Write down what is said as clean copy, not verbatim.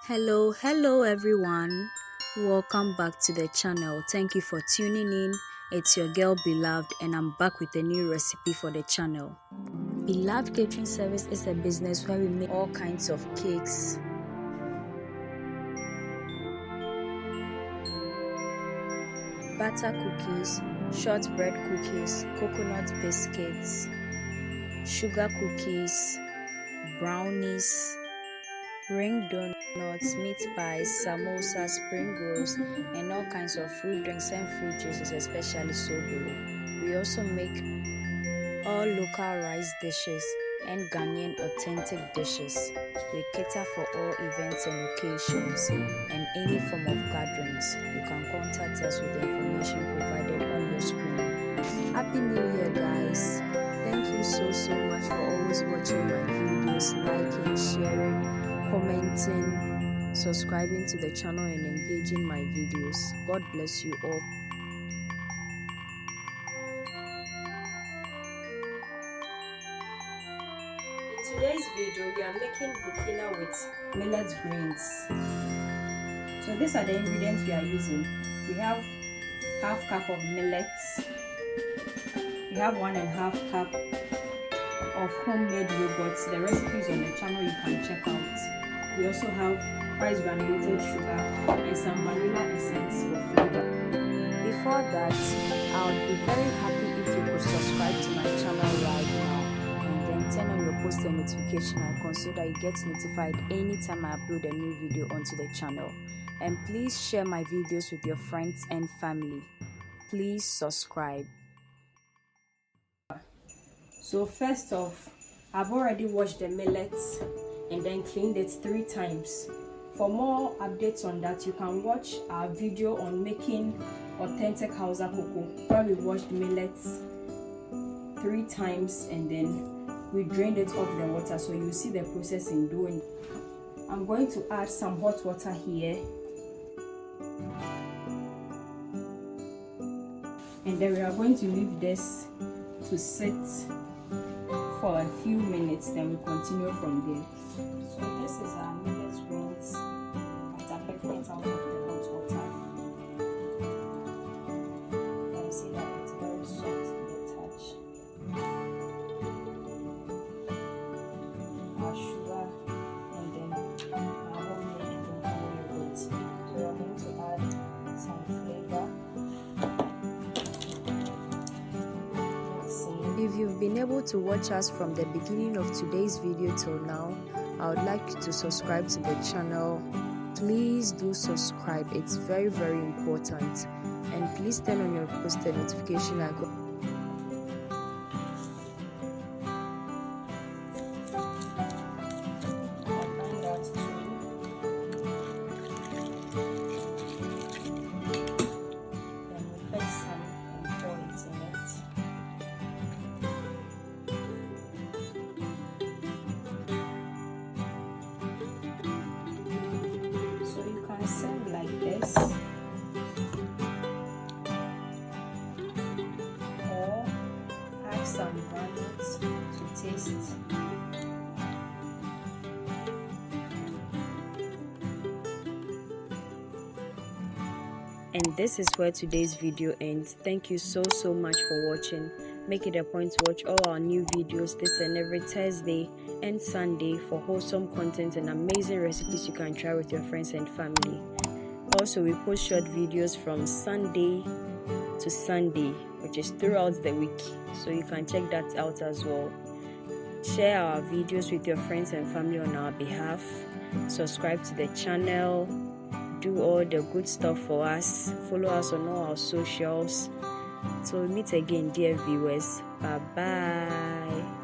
Hello everyone, welcome back to the channel. Thank you for tuning in. It's your girl Beloved and I'm back with a new recipe for the channel. Beloved Catering Service is a business where we make all kinds of cakes, butter cookies, shortbread cookies, coconut biscuits, sugar cookies, brownies, ring donuts, meat pies, samosas, spring rolls, and all kinds of fruit drinks and fruit juices, especially sobolo. We also make all local rice dishes and Ghanaian authentic dishes. We cater for all events and occasions and any form of gatherings. You can contact us with the information provided on your screen. Happy New Year, guys! Thank you so much for always watching my videos, liking, sharing, commenting, subscribing to the channel and engaging my videos. God bless you all. In today's video, we are making Burkina with millet grains. So these are the ingredients we are using. We have half cup of millet. We have 1.5 cup of homemade yogurt. The recipe is on the channel, you can check out. We also have rice granulated sugar and some vanilla essence for flavor. Before that, I would be very happy if you could subscribe to my channel right now and then turn on your post and notification icon so that you get notified anytime I upload a new video onto the channel. And please share my videos with your friends and family. Please subscribe. So first off, I've already washed the millet and then cleaned it 3 times. For more updates on that, you can watch our video on making authentic Hausa cocoa, where we washed millets 3 times and then we drained it off the water, so you see the process in doing. I'm going to add some hot water here, and then we are going to leave this to sit for a few minutes, then we continue from there. So this is our millet grains that are perfect out of the hot water. You can see that it's very soft to the touch. Our sugar and then our homemade Burkina yogurt. So we are going to add some flavor. If you've been able to watch us from the beginning of today's video till now, I would like you to subscribe to the channel. Please do subscribe, it's very important, and please turn on your post notification icon. Serve like this, or add some groundnuts to taste. And this is where today's video ends. Thank you so much for watching. Make it a point to watch all our new videos this and every Thursday and Sunday for wholesome content and amazing recipes you can try with your friends and family. Also, we post short videos from Sunday to Sunday, which is throughout the week, so you can check that out as well. Share our videos with your friends and family on our behalf. Subscribe to the channel. Do all the good stuff for us. Follow us on all our socials. So we meet again, dear viewers. Bye bye.